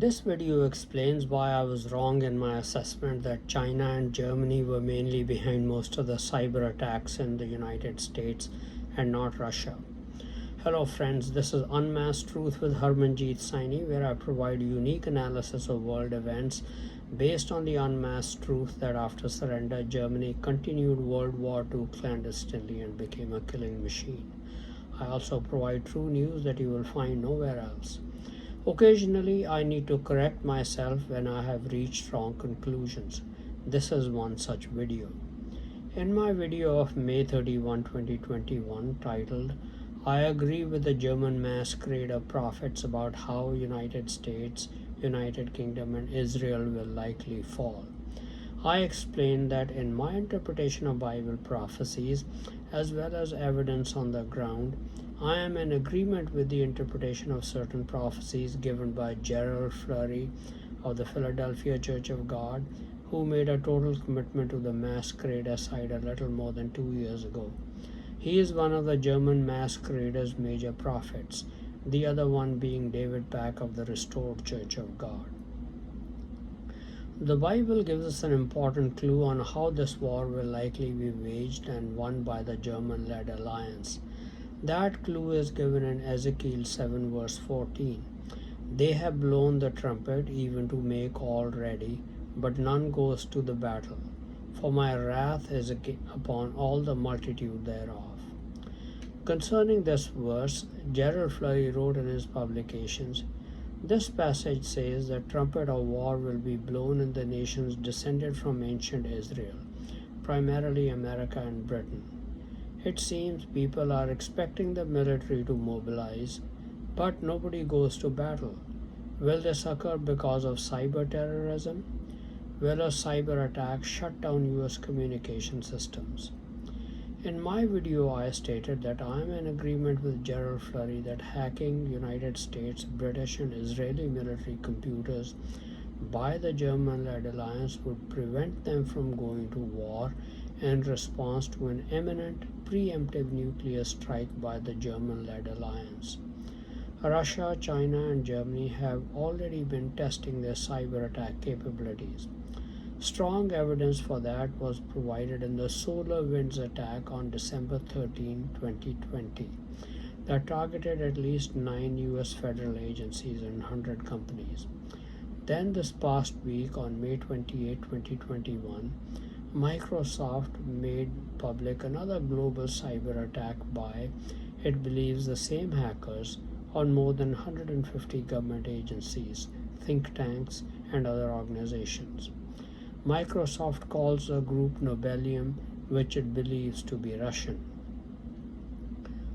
This video explains why I was wrong in my assessment that China and Germany were mainly behind most of the cyber attacks in the United States and not Russia. Hello friends, this is Unmasked Truth with Harmanjeet Saini, where I provide unique analysis of world events based on the unmasked truth that after surrender, Germany continued World War II clandestinely and became a killing machine. I also provide true news that you will find nowhere else. Occasionally, I need to correct myself when I have reached wrong conclusions. This is one such video. In my video of May 31, 2021, titled, I agree with the German masquerade of prophets about how United States, United Kingdom, and Israel will likely fall. I explained that in my interpretation of Bible prophecies, as well as evidence on the ground, I am in agreement with the interpretation of certain prophecies given by Gerald Flurry of the Philadelphia Church of God, who made a total commitment to the masquerade aside a little more than 2 years ago. He is one of the German masquerader's major prophets, the other one being David Pack of the Restored Church of God. The Bible gives us an important clue on how this war will likely be waged and won by the German-led alliance. That clue is given in Ezekiel 7 verse 14. They have blown the trumpet even to make all ready, but none goes to the battle. For my wrath is upon all the multitude thereof. Concerning this verse, Gerald Flurry wrote in his publications, this passage says that trumpet of war will be blown in the nations descended from ancient Israel, primarily America and Britain. It seems people are expecting the military to mobilize, but nobody goes to battle. Will this occur because of cyber terrorism? Will a cyber attack shut down US communication systems? In my video, I stated that I am in agreement with Gerald Flurry that hacking United States, British, and Israeli military computers by the German-led alliance would prevent them from going to war in response to an imminent preemptive nuclear strike by the German-led alliance. Russia, China, and Germany have already been testing their cyber attack capabilities. Strong evidence for that was provided in the SolarWinds attack on December 13, 2020, that targeted at least 9 US federal agencies and 100 companies. Then this past week on May 28, 2021, Microsoft made public another global cyber attack by, it believes, the same hackers on more than 150 government agencies, think tanks, and other organizations. Microsoft calls the group Nobelium, which it believes to be Russian.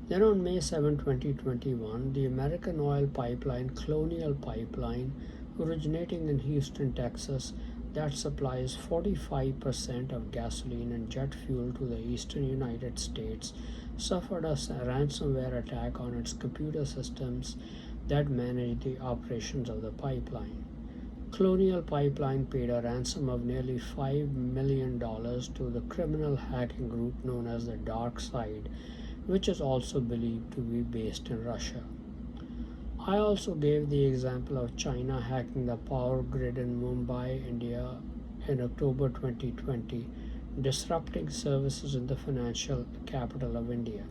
Then on May 7, 2021, the American oil pipeline Colonial Pipeline, originating in Houston, Texas, that supplies 45% of gasoline and jet fuel to the eastern United States, suffered a ransomware attack on its computer systems that manage the operations of the pipeline. Colonial Pipeline paid a ransom of nearly $5 million to the criminal hacking group known as the Dark Side, which is also believed to be based in Russia. I also gave the example of China hacking the power grid in Mumbai, India in October 2020, disrupting services in the financial capital of India.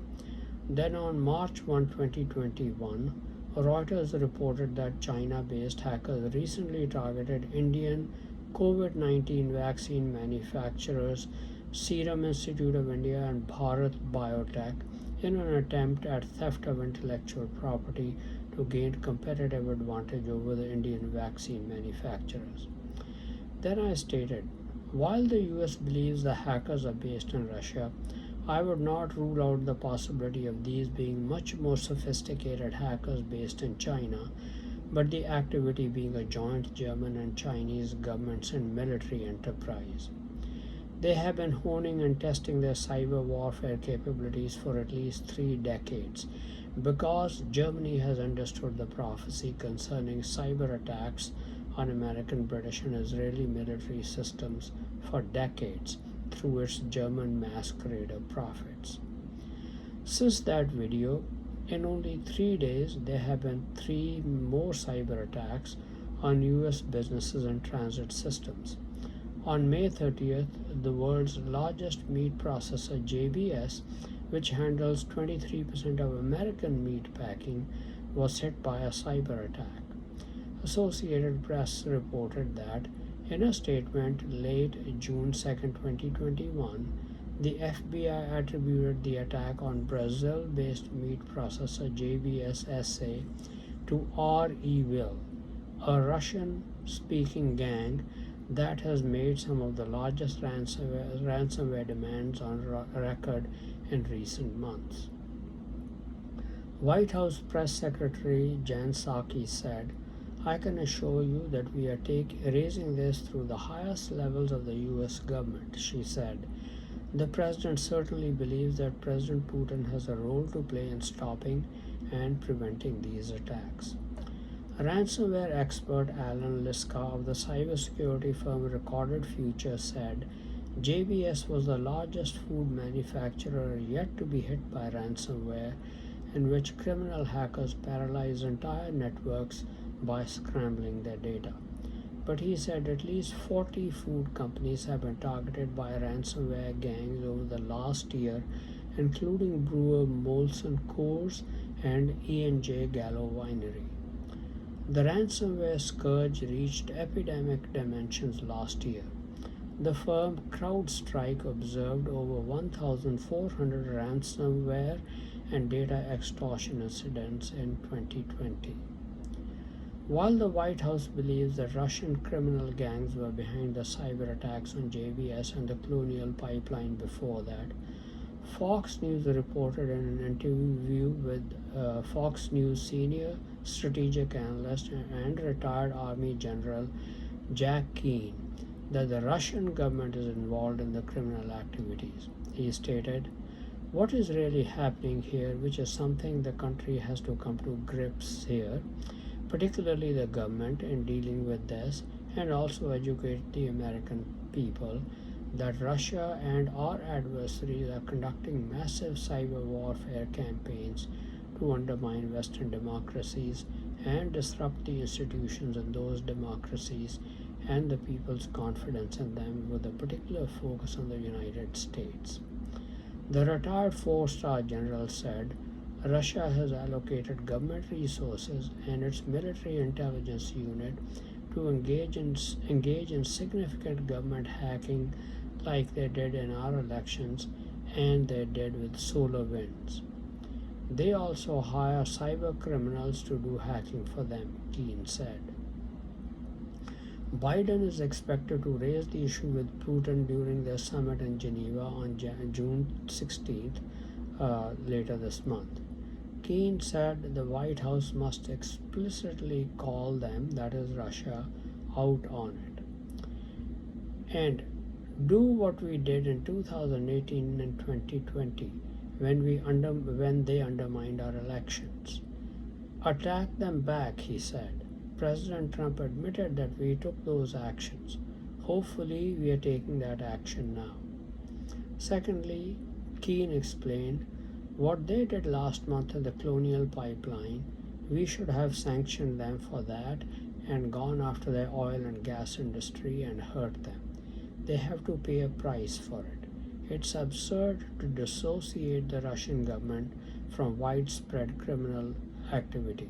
Then on March 1, 2021, Reuters reported that China-based hackers recently targeted Indian COVID-19 vaccine manufacturers Serum Institute of India and Bharat Biotech in an attempt at theft of intellectual property to gain competitive advantage over the Indian vaccine manufacturers. Then I stated, while the US believes the hackers are based in Russia, I would not rule out the possibility of these being much more sophisticated hackers based in China, but the activity being a joint German and Chinese governments and military enterprise. They have been honing and testing their cyber warfare capabilities for at least 3 decades, because Germany has understood the prophecy concerning cyber attacks on American, British, and Israeli military systems for decades through its German masquerade of prophets. Since that video, in only 3 days, there have been 3 more cyber attacks on US businesses and transit systems. On May 30th, the world's largest meat processor, JBS, which handles 23% of American meat packing, was hit by a cyber attack. Associated Press reported that in a statement late June 2, 2021, the FBI attributed the attack on Brazil based meat processor JBS SA to R-Evil, a Russian speaking gang that has made some of the largest ransomware demands on record in recent months. White House Press Secretary Jen Psaki said, "I can assure you that we are raising this through the highest levels of the US government," she said. "The President certainly believes that President Putin has a role to play in stopping and preventing these attacks." Ransomware expert Alan Liska of the cybersecurity firm Recorded Future said JBS was the largest food manufacturer yet to be hit by ransomware, in which criminal hackers paralyze entire networks by scrambling their data. But he said at least 40 food companies have been targeted by ransomware gangs over the last year, including brewer Molson Coors and E&J Gallo Winery. The ransomware scourge reached epidemic dimensions last year. The firm CrowdStrike observed over 1,400 ransomware and data extortion incidents in 2020. While the White House believes that Russian criminal gangs were behind the cyber attacks on JBS and the Colonial Pipeline before that, Fox News reported in an interview with Fox News senior strategic analyst and retired Army General Jack Keane that the Russian government is involved in the criminal activities. He stated, "What is really happening here, which is something the country has to come to grips here, particularly the government, in dealing with this, and also educate the American people that Russia and our adversaries are conducting massive cyber warfare campaigns to undermine Western democracies and disrupt the institutions in those democracies and the people's confidence in them, with a particular focus on the United States." The retired four-star general said, "Russia has allocated government resources and its military intelligence unit to engage in significant government hacking like they did in our elections and they did with solar winds. They also hire cyber criminals to do hacking for them," Keane said. Biden is expected to raise the issue with Putin during their summit in Geneva on June 16th, later this month. Keane said the White House must explicitly call them, that is Russia, out on it. And do what we did in 2018 and 2020 when they undermined our elections. Attack them back, he said. President Trump admitted that we took those actions. Hopefully, we are taking that action now. Secondly, Keane explained, what they did last month in the Colonial Pipeline, we should have sanctioned them for that and gone after their oil and gas industry and hurt them. They have to pay a price for it. It's absurd to dissociate the Russian government from widespread criminal activity.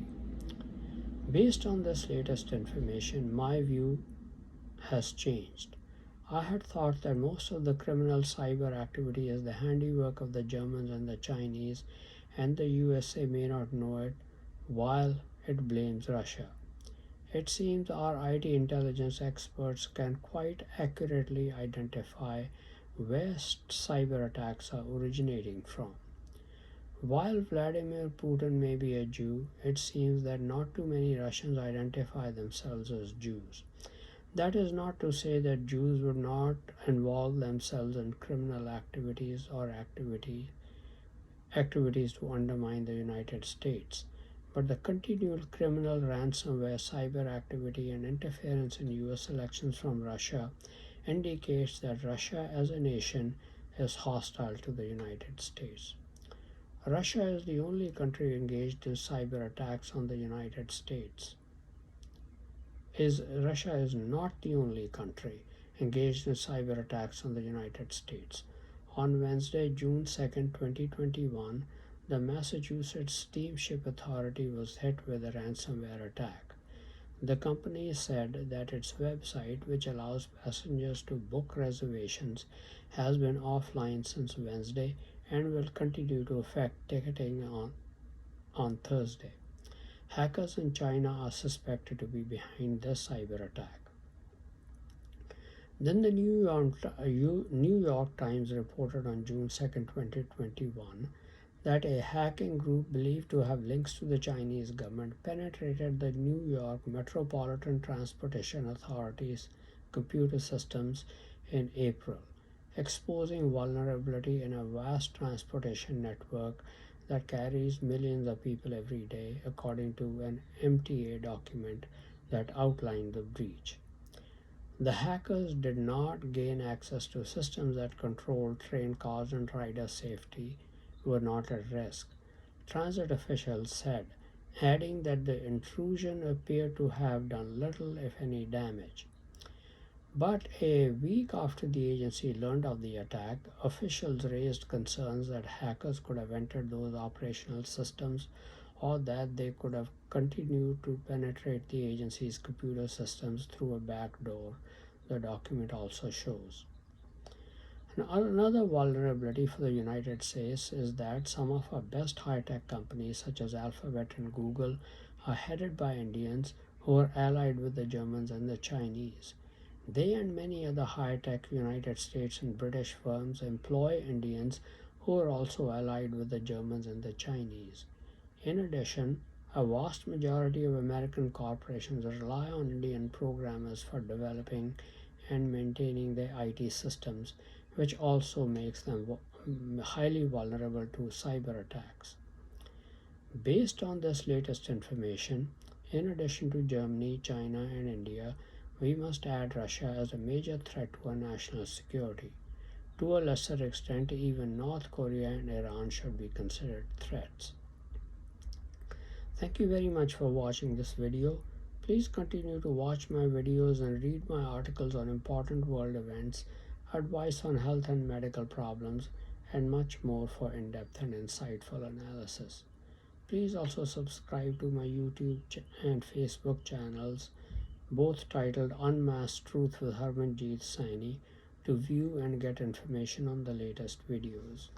Based on this latest information, my view has changed. I had thought that most of the criminal cyber activity is the handiwork of the Germans and the Chinese, and the USA may not know it while it blames Russia. It seems our IT intelligence experts can quite accurately identify where cyber attacks are originating from. While Vladimir Putin may be a Jew, it seems that not too many Russians identify themselves as Jews. That is not to say that Jews would not involve themselves in criminal activities or activities to undermine the United States. But the continual criminal ransomware, cyber activity, and interference in US elections from Russia indicates that Russia as a nation is hostile to the United States. Russia is the only country engaged in cyber attacks on the United States. Russia is not the only country engaged in cyber attacks on the United States. On Wednesday, June 2nd, 2021, the Massachusetts Steamship Authority was hit with a ransomware attack. The company said that its website, which allows passengers to book reservations, has been offline since Wednesday and will continue to affect ticketing on Thursday. Hackers in China are suspected to be behind this cyber attack. Then the New York Times reported on June 2nd, 2021, that a hacking group believed to have links to the Chinese government penetrated the New York Metropolitan Transportation Authority's computer systems in April, exposing vulnerability in a vast transportation network that carries millions of people every day, according to an MTA document that outlined the breach. The hackers did not gain access to systems that controlled train cars and rider safety were not at risk, transit officials said, adding that the intrusion appeared to have done little, if any, damage. But a week after the agency learned of the attack, officials raised concerns that hackers could have entered those operational systems or that they could have continued to penetrate the agency's computer systems through a back door, the document also shows. Another vulnerability for the United States is that some of our best high tech companies, such as Alphabet and Google, are headed by Indians who are allied with the Germans and the Chinese. They and many other high tech United States and British firms employ Indians who are also allied with the Germans and the Chinese. In addition, a vast majority of American corporations rely on Indian programmers for developing and maintaining their IT systems, which also makes them highly vulnerable to cyber attacks. Based on this latest information, in addition to Germany, China, and India, we must add Russia as a major threat to our national security. To a lesser extent, even North Korea and Iran should be considered threats. Thank you very much for watching this video. Please continue to watch my videos and read my articles on important world events, advice on health and medical problems, and much more for in-depth and insightful analysis. Please also subscribe to my YouTube and Facebook channels, both titled Unmasked Truth with Harmanjeet Saini, to view and get information on the latest videos.